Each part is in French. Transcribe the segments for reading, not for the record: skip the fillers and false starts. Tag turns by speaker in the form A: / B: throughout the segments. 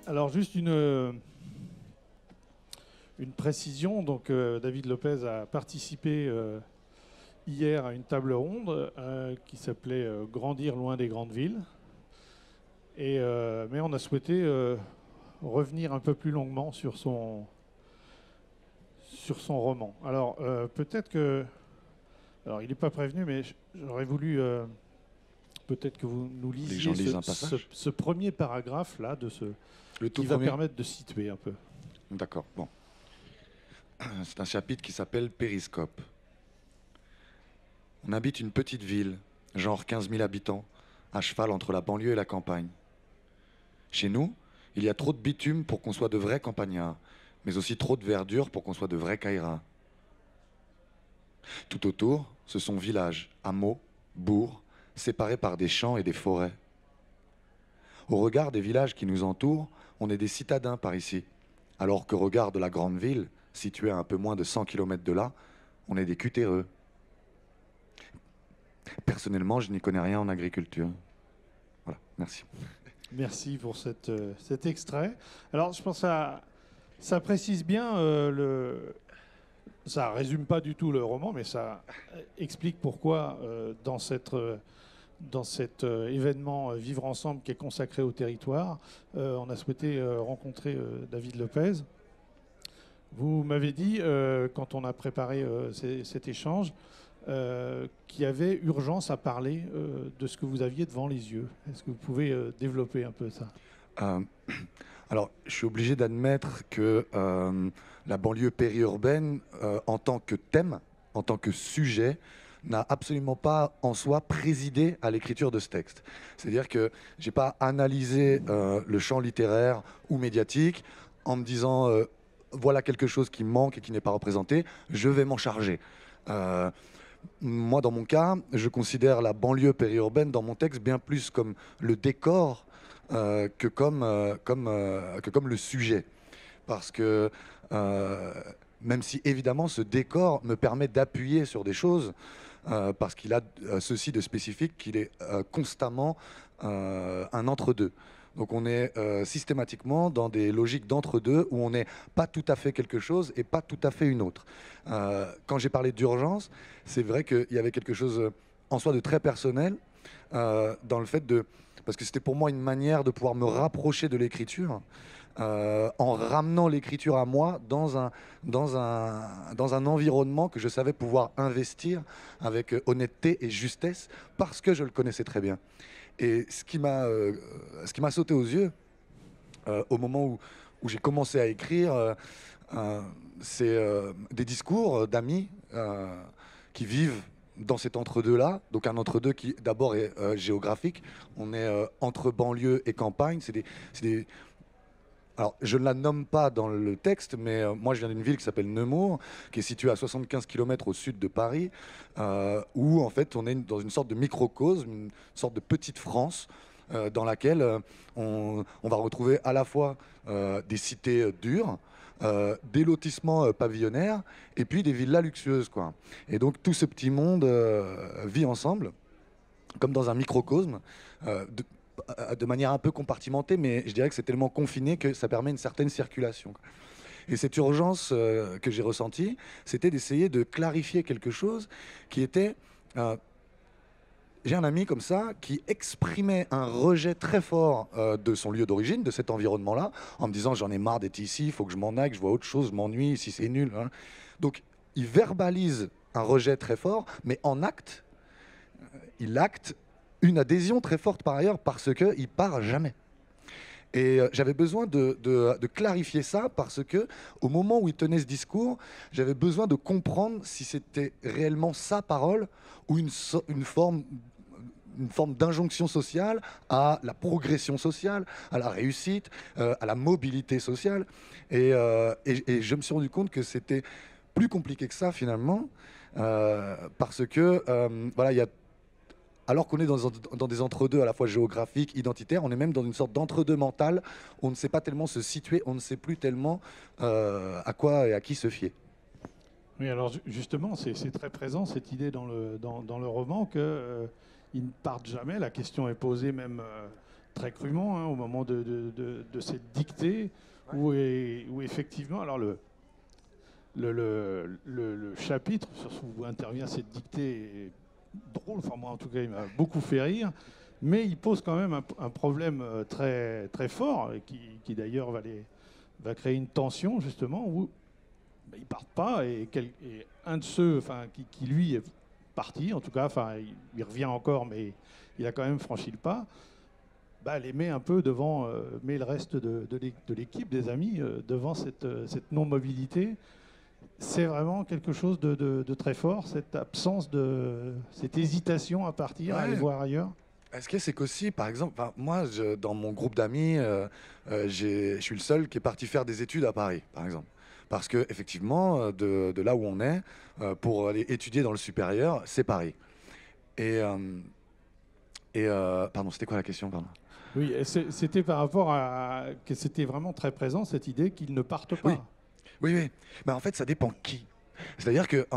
A: Alors juste une précision. Donc David Lopez a participé hier à une table ronde qui s'appelait Grandir loin des grandes villes. Mais on a souhaité revenir un peu plus longuement sur son roman. Alors peut-être que... Alors il n'est pas prévenu, mais j'aurais voulu peut-être que vous nous
B: Les gens
A: lisiez
B: lisent un passage.
A: ce premier paragraphe là
B: Le tout
A: qui va
B: premier.
A: permettre de situer un peu.
B: D'accord, bon. C'est un chapitre qui s'appelle Périscope. On habite une petite ville, genre 15 000 habitants, à cheval entre la banlieue et la campagne. Chez nous, il y a trop de bitume pour qu'on soit de vrais campagnards, mais aussi trop de verdure pour qu'on soit de vrais caïras. Tout autour, ce sont villages, hameaux, bourgs, séparés par des champs et des forêts. Au regard des villages qui nous entourent, on est des citadins par ici, alors qu'au regard de la grande ville, située à un peu moins de 100 km de là, on est des cutéreux. Personnellement, je n'y connais rien en agriculture. Voilà, merci.
A: Merci pour cet extrait. Alors, je pense que ça précise bien ça résume pas du tout le roman, mais ça explique pourquoi dans cet événement Vivre ensemble qui est consacré au territoire, on a souhaité rencontrer David Lopez. Vous m'avez dit, quand on a préparé cet échange, qu'il y avait urgence à parler de ce que vous aviez devant les yeux. Est-ce que vous pouvez développer un peu ça ?
B: Alors, je suis obligé d'admettre que la banlieue périurbaine, en tant que thème, en tant que sujet, n'a absolument pas en soi présidé à l'écriture de ce texte. C'est-à-dire que je n'ai pas analysé le champ littéraire ou médiatique en me disant voilà quelque chose qui manque et qui n'est pas représenté, je vais m'en charger. Moi, dans mon cas, je considère la banlieue périurbaine dans mon texte bien plus comme le décor que comme le sujet. Parce que même si évidemment ce décor me permet d'appuyer sur des choses, parce qu'il a ceci de spécifique qu'il est constamment un entre-deux. Donc on est systématiquement dans des logiques d'entre-deux où on n'est pas tout à fait quelque chose et pas tout à fait une autre. Quand j'ai parlé d'urgence, c'est vrai qu'il y avait quelque chose en soi de très personnel dans le fait de... Parce que c'était pour moi une manière de pouvoir me rapprocher de l'écriture en ramenant l'écriture à moi dans un environnement que je savais pouvoir investir avec honnêteté et justesse parce que je le connaissais très bien. Et ce qui m'a sauté aux yeux au moment où j'ai commencé à écrire, c'est des discours d'amis qui vivent dans cet entre-deux-là, donc un entre-deux qui d'abord est géographique. On est entre banlieue et campagne. Alors, je ne la nomme pas dans le texte, mais moi je viens d'une ville qui s'appelle Nemours, qui est située à 75 km au sud de Paris, où en fait on est dans une sorte de microcosme, une sorte de petite France, dans laquelle on va retrouver à la fois des cités dures, des lotissements pavillonnaires, et puis des villas luxueuses, quoi. Et donc tout ce petit monde vit ensemble, comme dans un microcosme, de manière un peu compartimentée, mais je dirais que c'est tellement confiné que ça permet une certaine circulation. Et cette urgence que j'ai ressentie, c'était d'essayer de clarifier quelque chose qui était... j'ai un ami comme ça qui exprimait un rejet très fort de son lieu d'origine, de cet environnement-là, en me disant j'en ai marre d'être ici, il faut que je m'en aille, que je vois autre chose, je m'ennuie, ici c'est nul. Hein. Donc il verbalise un rejet très fort, mais en acte, il acte une adhésion très forte par ailleurs parce qu'il part jamais. Et j'avais besoin de clarifier ça parce que au moment où il tenait ce discours, j'avais besoin de comprendre si c'était réellement sa parole ou une forme d'injonction sociale à la progression sociale, à la réussite, à la mobilité sociale. Et je me suis rendu compte que c'était plus compliqué que ça finalement, parce que voilà, il y a alors qu'on est dans des entre-deux à la fois géographiques, identitaires, on est même dans une sorte d'entre-deux mental. On ne sait pas tellement se situer, on ne sait plus tellement à quoi et à qui se fier.
A: Oui, alors justement, c'est très présent cette idée dans le roman qu'ils ne partent jamais. La question est posée même très crûment, hein, au moment de cette dictée, où effectivement, alors le chapitre où intervient cette dictée est drôle, enfin moi en tout cas il m'a beaucoup fait rire, mais il pose quand même un problème très, très fort, qui d'ailleurs va créer une tension justement où ils partent pas, et un de ceux, enfin, qui lui est parti, en tout cas, enfin, il revient encore, mais il a quand même franchi le pas, les met un peu devant, met le reste de l'équipe, des amis, devant cette non-mobilité. C'est vraiment quelque chose de très fort, cette absence cette hésitation à partir, à aller voir ailleurs.
B: Est-ce que c'est qu'aussi, par exemple, moi, dans mon groupe d'amis, je suis le seul qui est parti faire des études à Paris, par exemple. Parce que effectivement, de là où on est, pour aller étudier dans le supérieur, c'est Paris. Et, pardon, c'était quoi la question, pardon?
A: Oui, c'était par rapport à que c'était vraiment très présent cette idée qu'ils ne partent pas.
B: Oui, oui, oui. En fait, ça dépend qui. C'est-à-dire que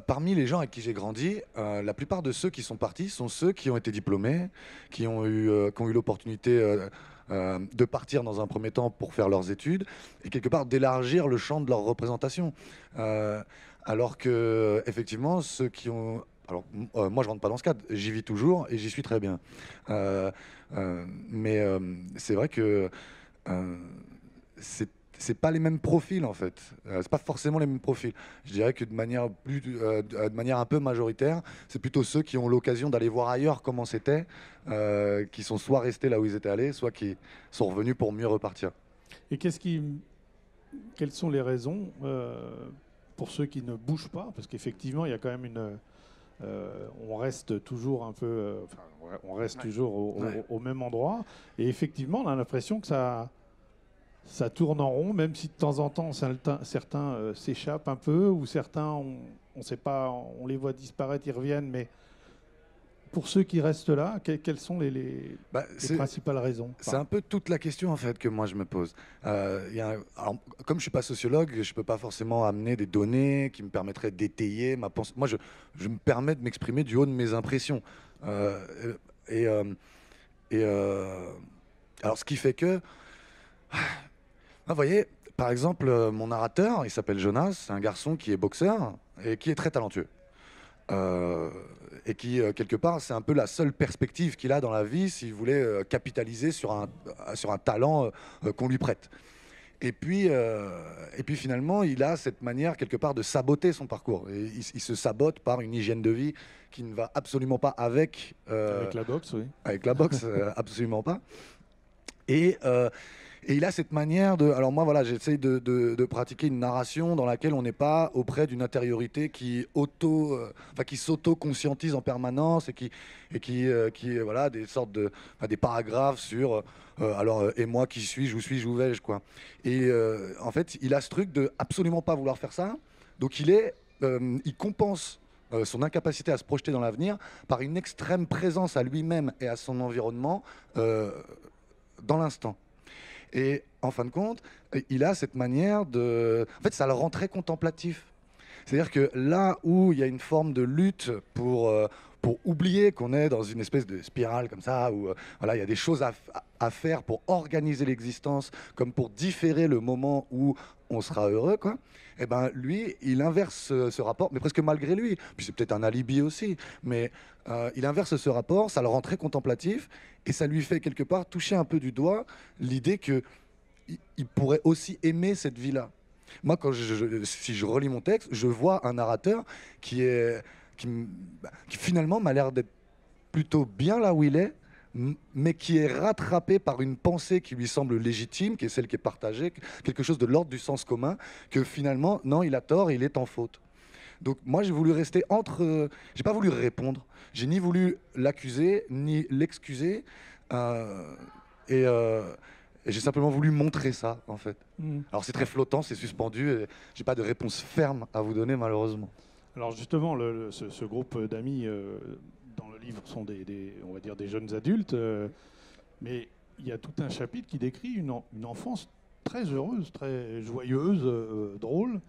B: parmi les gens avec qui j'ai grandi, la plupart de ceux qui sont partis sont ceux qui ont été diplômés, qui ont eu l'opportunité de partir dans un premier temps pour faire leurs études et quelque part d'élargir le champ de leur représentation. Alors que effectivement, ceux qui ont... Alors, moi, je rentre pas dans ce cadre, j'y vis toujours et j'y suis très bien. Mais c'est vrai que c'est pas les mêmes profils en fait. C'est pas forcément les mêmes profils. Je dirais que de manière un peu majoritaire, c'est plutôt ceux qui ont l'occasion d'aller voir ailleurs comment c'était, qui sont soit restés là où ils étaient allés, soit qui sont revenus pour mieux repartir.
A: Et quelles sont les raisons pour ceux qui ne bougent pas? Parce qu'effectivement, il y a quand même on reste toujours un peu, on reste toujours au même endroit. Et effectivement, on a l'impression que ça tourne en rond, même si de temps en temps certains s'échappent un peu, ou certains, on sait pas, on les voit disparaître, ils reviennent, mais pour ceux qui restent là, quelles sont les principales raisons?
B: C'est un peu toute la question en fait que moi je me pose. Alors, comme je suis pas sociologue, je peux pas forcément amener des données qui me permettraient d'étayer ma pensée. Moi, je me permets de m'exprimer du haut de mes impressions. Alors, ce qui fait que vous voyez, par exemple, mon narrateur, il s'appelle Jonas, c'est un garçon qui est boxeur et qui est très talentueux. Et qui, quelque part, c'est un peu la seule perspective qu'il a dans la vie s'il voulait capitaliser sur un talent qu'on lui prête. Et puis finalement, il a cette manière, quelque part, de saboter son parcours. Et il se sabote par une hygiène de vie qui ne va absolument pas avec...
A: avec la boxe, oui.
B: Avec la boxe, absolument pas. Et il a cette manière de... Alors moi, voilà, j'essaye de pratiquer une narration dans laquelle on n'est pas auprès d'une intériorité qui s'auto-conscientise en permanence et qui voilà, des sortes des paragraphes sur et moi, qui suis-je, où suis-je, où vais-je, quoi. Et en fait, il a ce truc de absolument pas vouloir faire ça. Donc il compense son incapacité à se projeter dans l'avenir par une extrême présence à lui-même et à son environnement dans l'instant. Et en fin de compte, il a cette manière de... En fait, ça le rend très contemplatif. C'est-à-dire que là où il y a une forme de lutte pour oublier qu'on est dans une espèce de spirale comme ça, où voilà, il y a des choses à faire pour organiser l'existence, comme pour différer le moment où on sera heureux, quoi. Et ben lui, il inverse ce rapport, mais presque malgré lui. Puis c'est peut-être un alibi aussi, mais il inverse ce rapport, ça le rend très contemplatif, et ça lui fait quelque part toucher un peu du doigt l'idée que il pourrait aussi aimer cette vie-là. Moi, si je relis mon texte, je vois un narrateur qui finalement m'a l'air d'être plutôt bien là où il est, mais qui est rattrapé par une pensée qui lui semble légitime, qui est celle qui est partagée, quelque chose de l'ordre du sens commun, que finalement, non, il a tort, il est en faute. Donc moi, j'ai voulu rester entre... j'ai pas voulu répondre. J'ai ni voulu l'accuser, ni l'excuser. Et j'ai simplement voulu montrer ça, en fait. Alors c'est très flottant, c'est suspendu, et j'ai pas de réponse ferme à vous donner, malheureusement.
A: Alors justement, ce groupe d'amis dans le livre sont on va dire des jeunes adultes, mais il y a tout un chapitre qui décrit une enfance très heureuse, très joyeuse, drôle.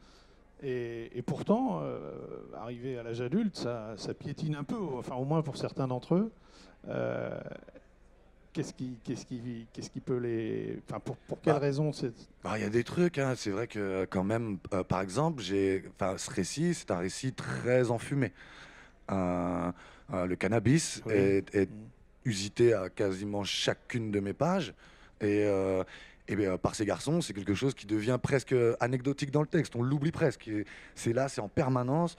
A: Et pourtant, arrivé à l'âge adulte, ça piétine un peu, enfin au moins pour certains d'entre eux. qu'est-ce qui peut les... Enfin, pour quelles raisons c'est...
B: Il y a des trucs, hein. C'est vrai que quand même, par exemple, ce récit, c'est un récit très enfumé. Le cannabis
A: Oui.
B: est usité à quasiment chacune de mes pages. Et par ces garçons, c'est quelque chose qui devient presque anecdotique dans le texte. On l'oublie presque. Et c'est là, c'est en permanence.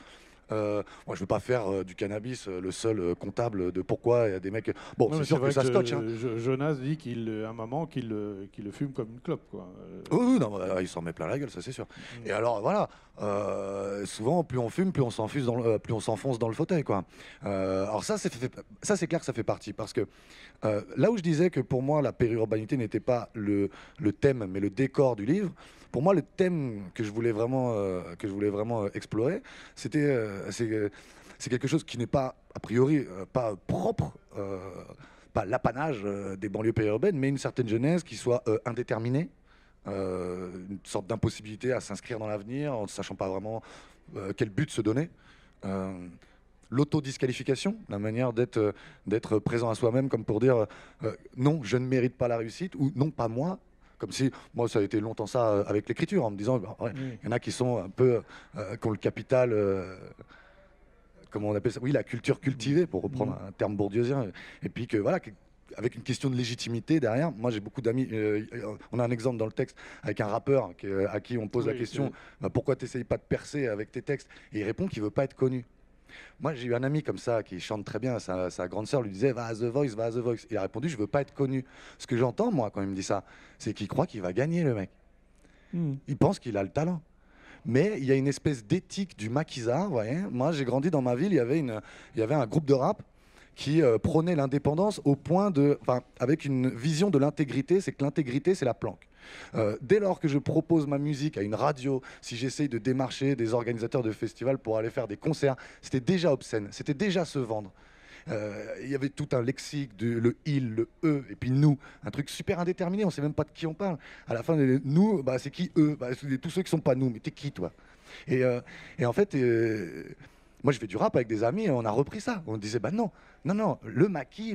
B: Moi, je ne veux pas faire du cannabis le seul comptable de pourquoi il y a des mecs. Bon,
A: Non,
B: c'est
A: mais
B: sûr
A: vrai
B: que ça scotche. Hein.
A: Jonas dit à un moment qu'il le fume comme une clope, quoi.
B: Oui, non, il s'en met plein la gueule, ça c'est sûr. Et alors voilà, souvent plus on fume, plus on plus on s'enfonce dans le fauteuil, quoi. Alors ça c'est clair que ça fait partie, parce que là où je disais que pour moi la périurbanité n'était pas le thème, mais le décor du livre. Pour moi, le thème que je voulais vraiment explorer, c'est quelque chose qui n'est pas a priori pas propre. Pas l'apanage des banlieues périurbaines, mais une certaine jeunesse qui soit indéterminée, une sorte d'impossibilité à s'inscrire dans l'avenir en ne sachant pas vraiment quel but se donner. L'autodisqualification, la manière d'être présent à soi-même, comme pour dire non, je ne mérite pas la réussite, ou non, pas moi. Comme si, moi, ça a été longtemps ça avec l'écriture, en me disant, il y en a qui sont un peu, qui ont le capital, comment on appelle ça, oui, la culture cultivée, pour reprendre un terme bourdieusien, et puis que voilà, avec une question de légitimité derrière. Moi, j'ai beaucoup d'amis. On a un exemple dans le texte avec un rappeur à qui on pose la question pourquoi tu n'essayes pas de percer avec tes textes, et il répond qu'il veut pas être connu. Moi, j'ai eu un ami comme ça qui chante très bien. Sa grande sœur lui disait va à The Voice, va à The Voice. Il a répondu je veux pas être connu. Ce que j'entends moi quand il me dit ça, c'est qu'il croit qu'il va gagner, le mec. Il pense qu'il a le talent. Mais il y a une espèce d'éthique du maquisard, vous voyez. Moi, j'ai grandi dans ma ville, il y avait un groupe de rap qui prônait l'indépendance au point avec une vision de l'intégrité, c'est que l'intégrité, c'est la planque. Dès lors que je propose ma musique à une radio, si j'essaye de démarcher des organisateurs de festivals pour aller faire des concerts, c'était déjà obscène, c'était déjà se vendre. Il y avait tout un lexique, le il, le eux, et puis nous, un truc super indéterminé, on ne sait même pas de qui on parle. À la fin, nous, c'est qui eux? C'est tous ceux qui ne sont pas nous, mais t'es qui toi? Et en fait, moi je fais du rap avec des amis et on a repris ça. On disait, non, le maquis,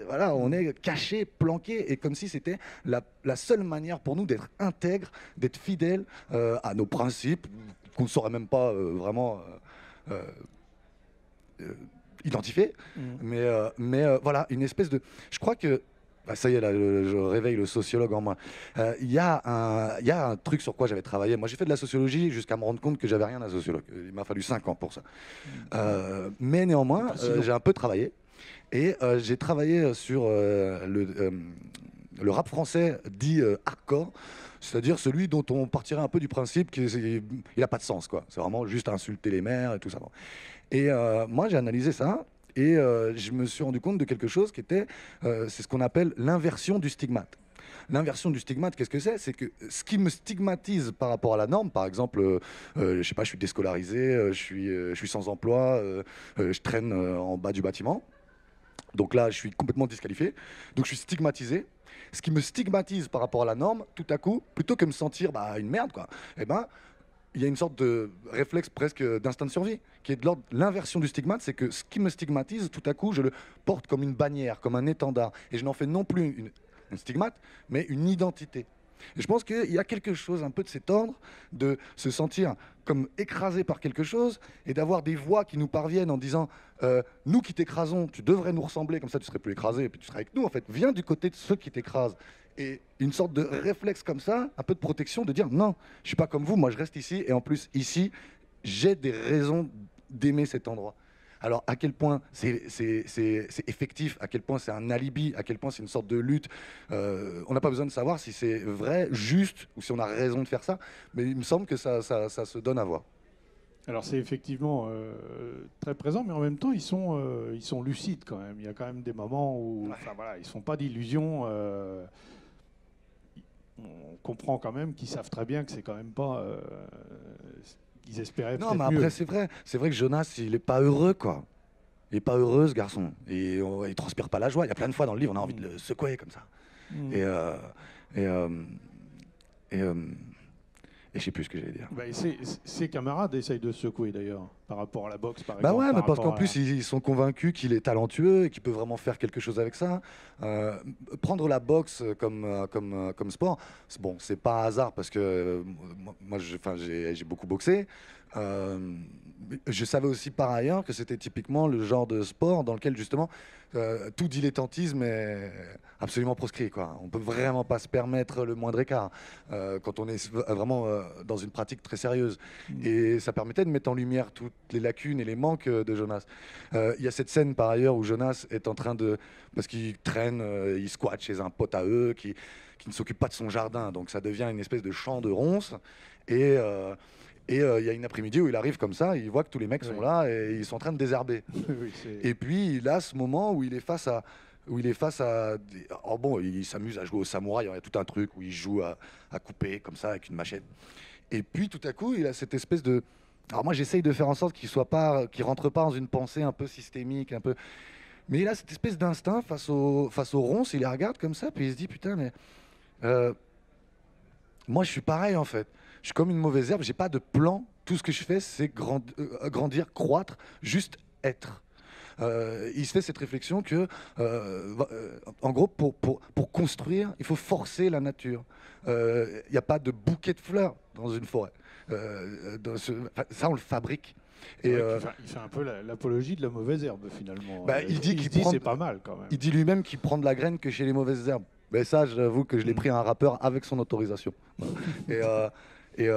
B: voilà, on est caché, planqué, et comme si c'était la seule manière pour nous d'être intègre, d'être fidèle à nos principes, qu'on ne saurait même pas vraiment identifier. Mais voilà, une espèce de... Je crois que ça y est, là, je réveille le sociologue en moi. Il y a un truc sur quoi j'avais travaillé. Moi, j'ai fait de la sociologie jusqu'à me rendre compte que j'avais rien à sociologue. Il m'a fallu 5 ans pour ça. Mais néanmoins, j'ai un peu travaillé. Et j'ai travaillé sur le rap français dit hardcore, c'est-à-dire celui dont on partirait un peu du principe qu'il n'a pas de sens, quoi. C'est vraiment juste insulter les mères et tout ça. Et moi, j'ai analysé ça. Et je me suis rendu compte de quelque chose qui était, c'est ce qu'on appelle l'inversion du stigmate. L'inversion du stigmate, qu'est-ce que c'est? C'est que ce qui me stigmatise par rapport à la norme, par exemple, je sais pas, je suis déscolarisé, je suis sans emploi, je traîne en bas du bâtiment. Donc là, je suis complètement disqualifié. Donc je suis stigmatisé. Ce qui me stigmatise par rapport à la norme, tout à coup, plutôt que me sentir une merde, quoi, eh ben, il y a une sorte de réflexe presque d'instinct de survie, qui est de l'ordre l'inversion du stigmate, c'est que ce qui me stigmatise, tout à coup, je le porte comme une bannière, comme un étendard, et je n'en fais non plus une stigmate, mais une identité. Et je pense qu'il y a quelque chose un peu de cet ordre, de se sentir comme écrasé par quelque chose, et d'avoir des voix qui nous parviennent en disant nous qui t'écrasons, tu devrais nous ressembler, comme ça tu serais plus écrasé, et puis tu serais avec nous, en fait. Viens du côté de ceux qui t'écrasent. Et une sorte de réflexe comme ça, un peu de protection, de dire non, je suis pas comme vous, moi je reste ici, et en plus ici, j'ai des raisons d'aimer cet endroit. Alors à quel point c'est effectif, à quel point c'est un alibi, à quel point c'est une sorte de lutte, on n'a pas besoin de savoir si c'est vrai, juste, ou si on a raison de faire ça, mais il me semble que ça se donne à voir.
A: Alors c'est effectivement très présent, mais en même temps ils sont lucides quand même. Il y a quand même des moments où, ils ne font pas d'illusions. On comprend quand même qu'ils savent très bien que c'est quand même pas qu'ils espéraient.
B: Non, mais après c'est vrai que Jonas il est pas heureux, quoi. Il est pas heureux, ce garçon, et il transpire pas la joie. Il y a plein de fois dans le livre on a envie de le secouer comme ça. Et je sais plus ce que j'allais dire.
A: Ses camarades essayent de se secouer d'ailleurs. par rapport à la boxe, par
B: Bah
A: exemple.
B: ouais, mais
A: par
B: parce qu'en
A: rapport à-
B: plus, ils sont convaincus qu'il est talentueux et qu'il peut vraiment faire quelque chose avec ça. Euh, Prendre la boxe comme sport, bon, c'est pas un hasard parce que moi, j'ai beaucoup boxé. Euh, je savais aussi par ailleurs que c'était typiquement le genre de sport dans lequel justement tout dilettantisme est absolument proscrit, quoi. On peut vraiment pas se permettre le moindre écart quand on est vraiment dans une pratique très sérieuse. Et ça permettait de mettre en lumière toutes les lacunes et les manques de Jonas. Il y a cette scène par ailleurs où Jonas est en train de... Parce qu'il traîne, il squatte chez un pote à eux qui ne s'occupe pas de son jardin. Donc ça devient une espèce de champ de ronces. Il y a une après-midi où il arrive comme ça, il voit que tous les mecs sont là et ils sont en train de désherber.
A: Oui,
B: Et puis il a ce moment où il est face à... Oh bon, il s'amuse à jouer au samouraï, il y a tout un truc où il joue à couper comme ça avec une machette. Et puis tout à coup, il a cette espèce de... Alors moi, j'essaye de faire en sorte qu'il rentre pas dans une pensée un peu systémique, un peu... Mais il a cette espèce d'instinct face au ronces, il les regarde comme ça, puis il se dit, putain, mais... euh, moi, je suis pareil, en fait. Je suis comme une mauvaise herbe, j'ai pas de plan. Tout ce que je fais, c'est grandir, croître, juste être. Il se fait cette réflexion que, en gros, pour construire, il faut forcer la nature. Il n'y a pas de bouquet de fleurs dans une forêt. Ça, on le fabrique.
A: C'est
B: Et
A: vrai qu'il fait un peu l'apologie de la mauvaise herbe, finalement.
B: bah, il dit
A: se
B: qu'il
A: dit
B: prend,
A: c'est pas mal, quand même.
B: il dit lui-même qu'il prend de la graine que chez les mauvaises herbes. Mais ça, j'avoue que je l'ai pris à un rappeur avec son autorisation. Et, euh, et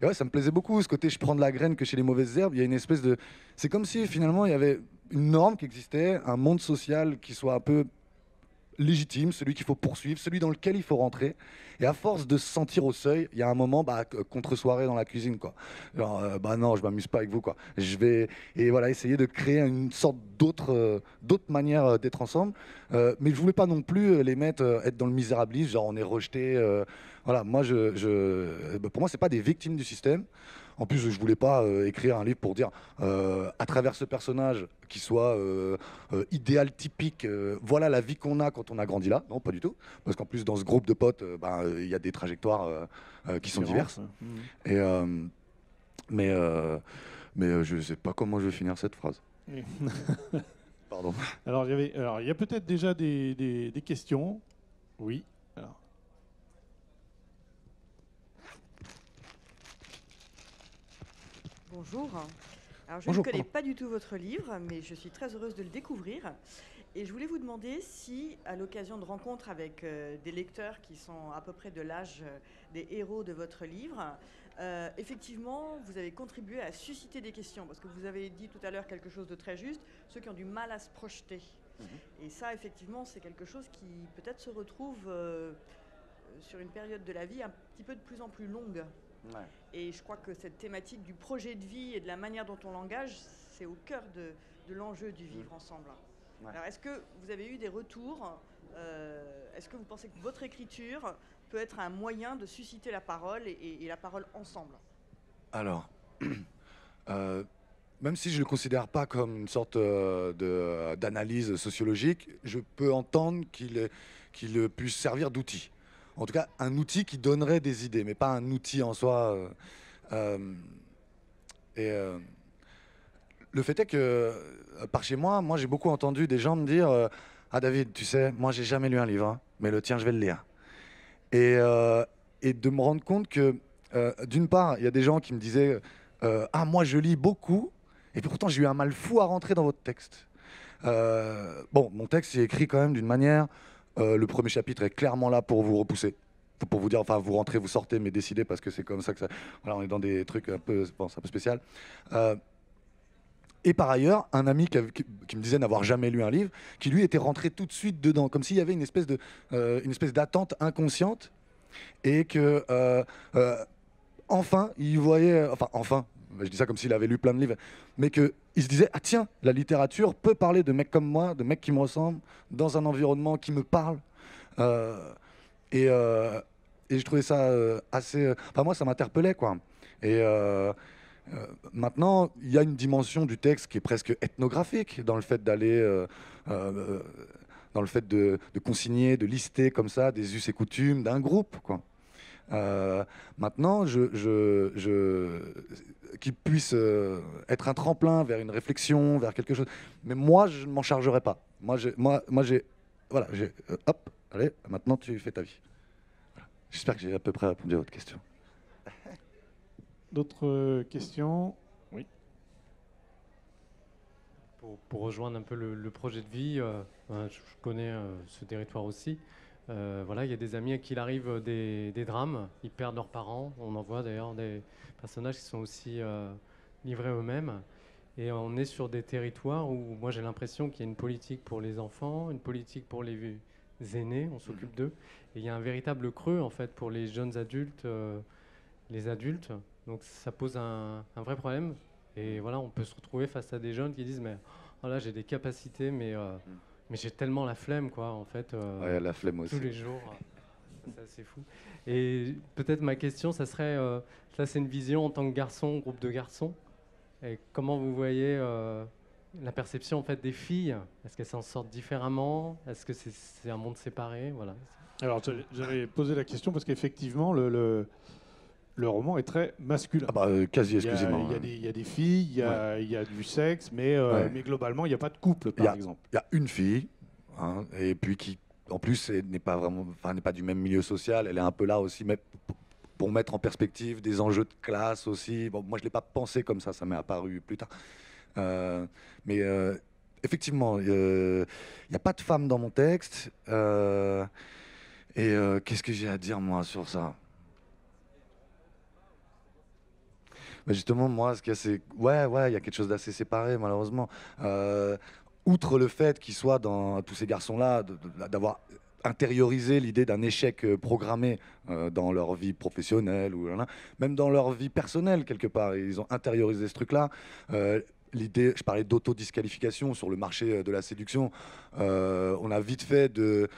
B: ouais, ça me plaisait beaucoup, ce côté je prends de la graine que chez les mauvaises herbes. Il y a une espèce de... C'est comme si finalement il y avait une norme qui existait, un monde social qui soit un peu légitime, celui qu'il faut poursuivre, celui dans lequel il faut rentrer. Et à force de se sentir au seuil, il y a un moment, contre-soirée dans la cuisine, quoi. Genre, bah non, je m'amuse pas avec vous, quoi. Je vais, et voilà, essayer de créer une sorte d'autre manière d'être ensemble. Mais je voulais pas non plus les mettre, être dans le misérabilisme, genre on est rejeté. Voilà, moi, pour moi, c'est pas des victimes du système. En plus, je voulais pas écrire un livre pour dire, à travers ce personnage qui soit idéal typique, voilà la vie qu'on a quand on a grandi là. Non, pas du tout. Parce qu'en plus, dans ce groupe de potes, il y a des trajectoires qui sont diverses. Et, mais je sais pas comment je vais finir cette phrase.
A: Oui.
B: Pardon.
A: Alors, il y a peut-être déjà des questions. Oui. Alors.
C: Bonjour. Alors, je
B: Bonjour,
C: ne connais
B: pardon.
C: pas du tout votre livre, mais je suis très heureuse de le découvrir. Et je voulais vous demander si, à l'occasion de rencontres avec des lecteurs qui sont à peu près de l'âge des héros de votre livre, effectivement, vous avez contribué à susciter des questions. Parce que vous avez dit tout à l'heure quelque chose de très juste, ceux qui ont du mal à se projeter. Et ça, effectivement, c'est quelque chose qui peut-être se retrouve sur une période de la vie un petit peu de plus en plus longue.
B: Ouais.
C: Et je crois que cette thématique du projet de vie et de la manière dont on l'engage, c'est au cœur de l'enjeu du vivre ensemble.
B: Ouais.
C: Alors, est-ce que vous avez eu des retours Est-ce que vous pensez que votre écriture peut être un moyen de susciter la parole et la parole ensemble?
B: Alors, même si je ne le considère pas comme une sorte d'analyse sociologique, je peux entendre qu'il puisse servir d'outil. En tout cas, un outil qui donnerait des idées, mais pas un outil en soi. Le fait est que, par chez moi, j'ai beaucoup entendu des gens me dire Ah David, tu sais, moi j'ai jamais lu un livre, hein, mais le tien, je vais le lire. Et de me rendre compte que, d'une part, il y a des gens qui me disaient Ah, moi je lis beaucoup, et puis pourtant j'ai eu un mal fou à rentrer dans votre texte. Bon, mon texte est écrit quand même d'une manière. Le premier chapitre est clairement là pour vous repousser. Pour vous dire, enfin, vous rentrez, vous sortez, mais décidez parce que c'est comme ça que ça. Voilà, on est dans des trucs un peu, bon, c'est un peu spécial. Et par ailleurs, un ami qui me disait n'avoir jamais lu un livre, qui lui était rentré tout de suite dedans, comme s'il y avait une espèce d'attente inconsciente, et que enfin, il voyait, enfin, je dis ça comme s'il avait lu plein de livres, mais qu'il se disait ah tiens, la littérature peut parler de mecs comme moi, de mecs qui me ressemblent, dans un environnement qui me parle, et je trouvais ça assez, enfin moi ça m'interpellait quoi. Et maintenant, il y a une dimension du texte qui est presque ethnographique dans le fait d'aller, dans le fait de consigner, de lister comme ça des us et coutumes d'un groupe, quoi. Maintenant, qu'il puisse être un tremplin vers une réflexion, vers quelque chose. Mais moi, je ne m'en chargerai pas. Voilà, hop, allez, maintenant tu fais ta vie. Voilà. J'espère que j'ai à peu près répondu à votre question.
A: D'autres questions? Oui.
D: Pour rejoindre un peu le projet de vie, je connais ce territoire aussi. Voilà, il y a des amis à qui il arrive des drames, ils perdent leurs parents. On en voit d'ailleurs des personnages qui sont aussi livrés eux-mêmes. Et on est sur des territoires où moi j'ai l'impression qu'il y a une politique pour les enfants, une politique pour les aînés, on s'occupe d'eux. Et il y a un véritable creux en fait pour les jeunes adultes, les adultes. Donc ça pose un vrai problème. Et voilà, on peut se retrouver face à des jeunes qui disent mais voilà, j'ai des capacités, mais j'ai tellement la flemme, quoi, en fait.
B: Ouais, la flemme aussi.
D: Tous les jours. C'est assez fou. Et peut-être ma question, ça serait, ça c'est une vision en tant que garçon, groupe de garçons. Et comment vous voyez la perception en fait des filles? Est-ce qu'elles s'en sortent différemment? Est-ce que c'est un monde séparé? Voilà.
A: Alors j'avais posé la question parce qu'effectivement le roman est très masculin.
B: Ah bah, quasi exclusivement.
A: Il y a des filles, il y a du sexe, mais globalement, il n'y a pas de couple, par exemple.
B: Il y a une fille, hein, et puis qui, en plus, n'est pas du même milieu social. Elle est un peu là aussi, mais pour mettre en perspective des enjeux de classe aussi. Bon, moi, je ne l'ai pas pensé comme ça m'est apparu plus tard. Mais effectivement, il n'y a pas de femme dans mon texte. Qu'est-ce que j'ai à dire, moi, sur ça? Mais justement, moi, ce qu'il y a, c'est... Ouais, il y a quelque chose d'assez séparé, malheureusement. Outre le fait qu'ils soient dans tous ces garçons-là, d'avoir intériorisé l'idée d'un échec programmé dans leur vie professionnelle, ou même dans leur vie personnelle, quelque part. Ils ont intériorisé ce truc-là. L'idée, je parlais d'autodisqualification sur le marché de la séduction. On a vite fait de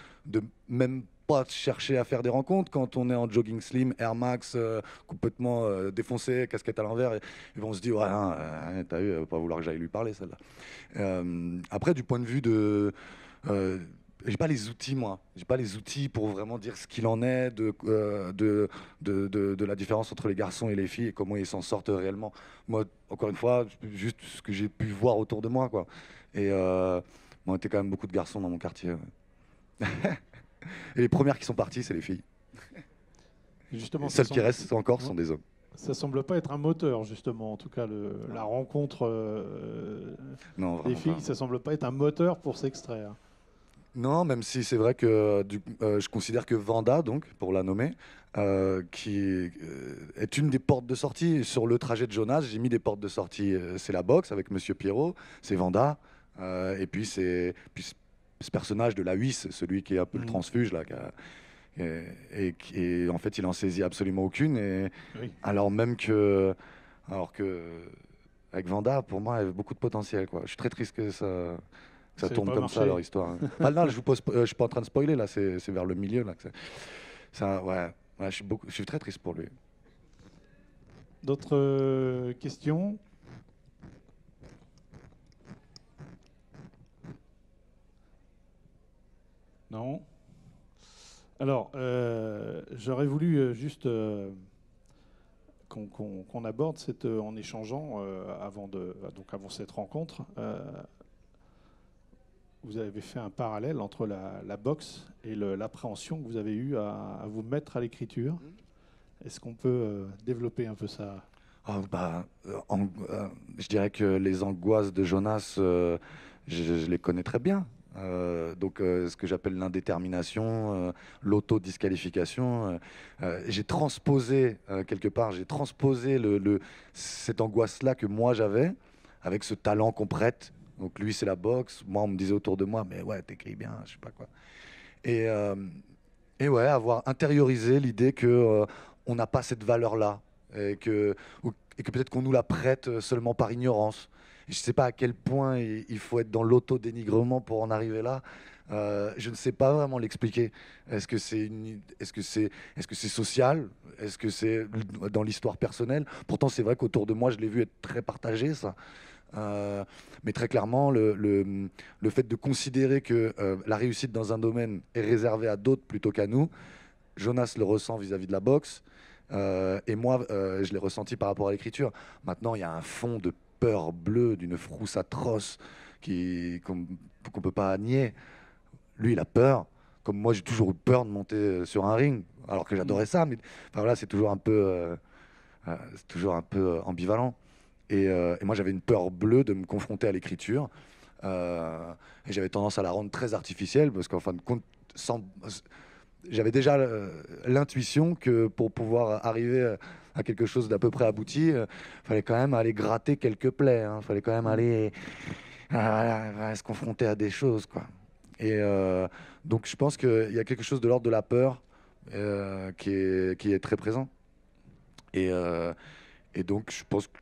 B: même pas chercher à faire des rencontres quand on est en jogging slim, Air Max, complètement défoncé, casquette à l'envers, et on se dit ouais, t'as vu, elle va pas vouloir que j'aille lui parler, celle-là. Après, du point de vue de j'ai pas les outils, moi. J'ai pas les outils pour vraiment dire ce qu'il en est de la différence entre les garçons et les filles et comment ils s'en sortent réellement. Moi, encore une fois, juste ce que j'ai pu voir autour de moi, quoi. Et on était quand même beaucoup de garçons dans mon quartier. Ouais. Et les premières qui sont parties, c'est les filles.
A: Justement,
B: celles qui restent encore sont des hommes.
A: Ça semble pas être un moteur, justement. En tout cas, la rencontre des filles, ça semble pas être un moteur pour s'extraire.
B: Non, même si c'est vrai que je considère que Vanda, donc, pour la nommer, qui est une des portes de sortie. Sur le trajet de Jonas, j'ai mis des portes de sortie. C'est la boxe avec Monsieur Pierrot, c'est Vanda, et puis c'est ce personnage de la Huisse, celui qui est un peu le transfuge, là, et en fait, il en saisit absolument aucune. Alors que avec Vanda, pour moi, il y avait beaucoup de potentiel, quoi. Je suis très triste que ça tourne comme ça, leur histoire. Ah, non, je suis pas en train de spoiler, là, c'est vers le milieu. Là, je suis très triste pour lui.
A: D'autres questions? Non? Alors, j'aurais voulu juste qu'on aborde en échangeant avant cette rencontre. Vous avez fait un parallèle entre la boxe et l'appréhension que vous avez eue à vous mettre à l'écriture. Est-ce qu'on peut développer un peu ça?
B: Je dirais que les angoisses de Jonas, je les connais très bien. Donc ce que j'appelle l'indétermination, l'autodisqualification, j'ai transposé quelque part, cette angoisse-là que moi j'avais, avec ce talent qu'on prête. Donc lui c'est la boxe, moi on me disait autour de moi mais ouais t'écris bien, je sais pas quoi. Et ouais, avoir intériorisé l'idée que on n'a pas cette valeur-là et que peut-être qu'on nous la prête seulement par ignorance. Je ne sais pas à quel point il faut être dans l'autodénigrement pour en arriver là. Je ne sais pas vraiment l'expliquer. Est-ce que c'est social? Est-ce que c'est dans l'histoire personnelle? Pourtant, c'est vrai qu'autour de moi, je l'ai vu être très partagé, ça. Mais très clairement, le fait de considérer que la réussite dans un domaine est réservée à d'autres plutôt qu'à nous, Jonas le ressent vis-à-vis de la boxe, et moi, je l'ai ressenti par rapport à l'écriture. Maintenant, il y a un fond de peur bleue, d'une frousse atroce qu'on peut pas nier. Lui, il a peur. Comme moi, j'ai toujours eu peur de monter sur un ring, alors que j'adorais ça. Mais enfin, voilà, c'est toujours un peu ambivalent. Et moi, j'avais une peur bleue de me confronter à l'écriture. Et j'avais tendance à la rendre très artificielle, parce qu'en fin de compte, j'avais déjà l'intuition que pour pouvoir arriver à quelque chose d'à peu près abouti, fallait quand même aller gratter quelques plaies. Fallait quand même aller se confronter à des choses, quoi. Et donc, je pense qu'il y a quelque chose de l'ordre de la peur qui est très présent. Et donc, je pense que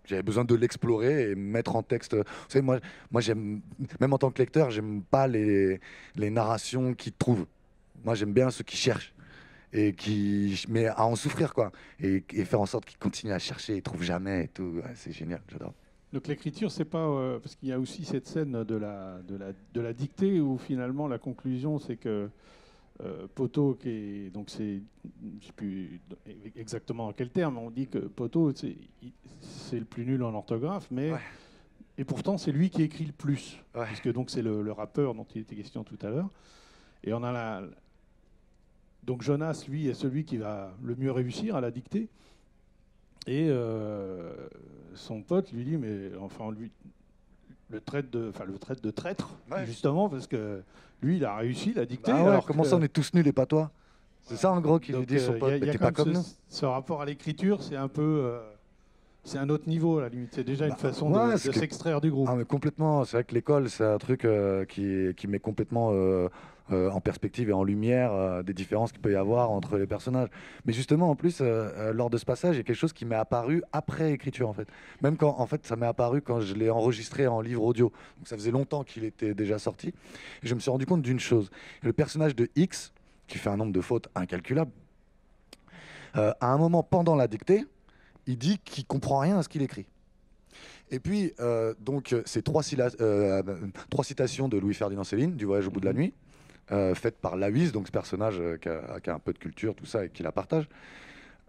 B: j'avais besoin de l'explorer et mettre en texte. Vous savez, moi j'aime, même en tant que lecteur, j'aime pas les narrations qui trouvent. Moi, j'aime bien ceux qui cherchent mais à en souffrir, quoi. Et faire en sorte qu'ils continuent à chercher, ils trouvent jamais et tout. Ouais, c'est génial, j'adore.
A: Donc l'écriture, c'est pas parce qu'il y a aussi cette scène de la dictée où finalement la conclusion, c'est que Poteau, donc je sais plus exactement en quel terme, on dit que Poteau, c'est le plus nul en orthographe, mais et pourtant c'est lui qui écrit le plus, puisque donc c'est le rappeur dont il était question tout à l'heure. Et on a donc Jonas, lui, est celui qui va le mieux réussir à la dictée. Et son pote lui dit, mais enfin, lui le traite de traître, justement, parce que lui, il a réussi la dictée.
B: Alors comment ça, on est tous nuls et pas toi? C'est ça, en gros, qu'il lui dit son pote. T'es pas comme nous.
A: Ce rapport à l'écriture, c'est un peu... c'est un autre niveau, à la limite. C'est déjà une façon de s'extraire du groupe.
B: Ah, mais complètement. C'est vrai que l'école, c'est un truc qui met complètement en perspective et en lumière des différences qu'il peut y avoir entre les personnages. Mais justement, en plus, lors de ce passage, il y a quelque chose qui m'est apparu après écriture, en fait. Même quand, en fait, ça m'est apparu quand je l'ai enregistré en livre audio. Donc ça faisait longtemps qu'il était déjà sorti. Et je me suis rendu compte d'une chose. Le personnage de X, qui fait un nombre de fautes incalculable, à un moment, pendant la dictée, il dit qu'il comprend rien à ce qu'il écrit. Et puis, donc, c'est trois citations de Louis-Ferdinand Céline, du Voyage au bout de la nuit, faites par Lahuys, donc ce personnage qui a un peu de culture, tout ça, et qui la partage.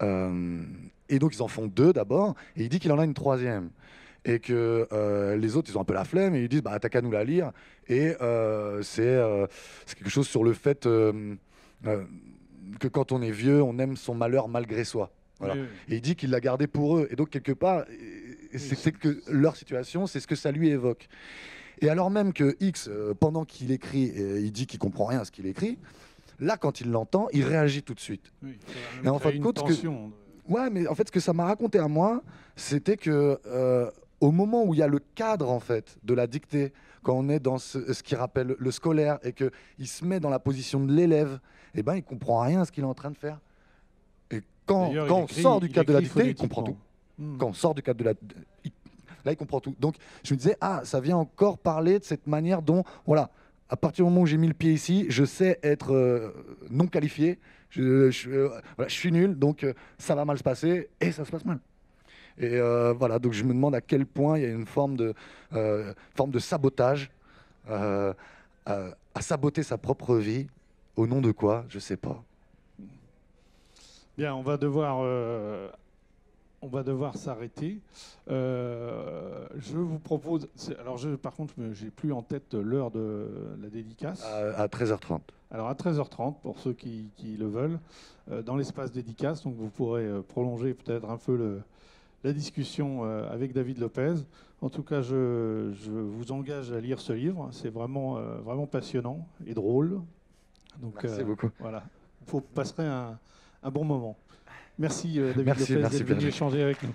B: Et donc, ils en font deux d'abord, et il dit qu'il en a une troisième. Et que les autres, ils ont un peu la flemme, et ils disent, bah, t'as qu'à nous la lire. Et c'est quelque chose sur le fait que quand on est vieux, on aime son malheur malgré soi. Voilà. Oui. Et il dit qu'il l'a gardé pour eux. Et donc, quelque part, c'est que leur situation, c'est ce que ça lui évoque. Et alors même que X, pendant qu'il écrit, il dit qu'il comprend rien à ce qu'il écrit, là, quand il l'entend, il réagit tout de suite.
A: Oui,
B: et en fait, ouais, mais en fait, ce que ça m'a raconté à moi, c'était que au moment où il y a le cadre, en fait, de la dictée, quand on est dans ce qui rappelle le scolaire et qu'il se met dans la position de l'élève, eh ben, il comprend rien à ce qu'il est en train de faire. Quand on sort du cadre de la dictée, il comprend tout. Quand on sort du cadre de la... Là, il comprend tout. Donc, je me disais, ça vient encore parler de cette manière dont, voilà, à partir du moment où j'ai mis le pied ici, je sais être non qualifié, je suis nul, donc ça va mal se passer, et ça se passe mal. Et voilà, donc je me demande à quel point il y a une forme de sabotage, à saboter sa propre vie, au nom de quoi, je sais pas.
A: Bien, on va devoir s'arrêter. Je vous propose... Alors, par contre, je n'ai plus en tête l'heure de la dédicace.
B: À 13h30.
A: Alors, à 13h30, pour ceux qui le veulent, dans l'espace dédicace. Donc, vous pourrez prolonger peut-être un peu la discussion avec David Lopez. En tout cas, je vous engage à lire ce livre. C'est vraiment, vraiment passionnant et drôle. Donc,
B: merci beaucoup.
A: Voilà. Vous passerez un bon moment. Merci David Lopez d'être venu échanger avec nous.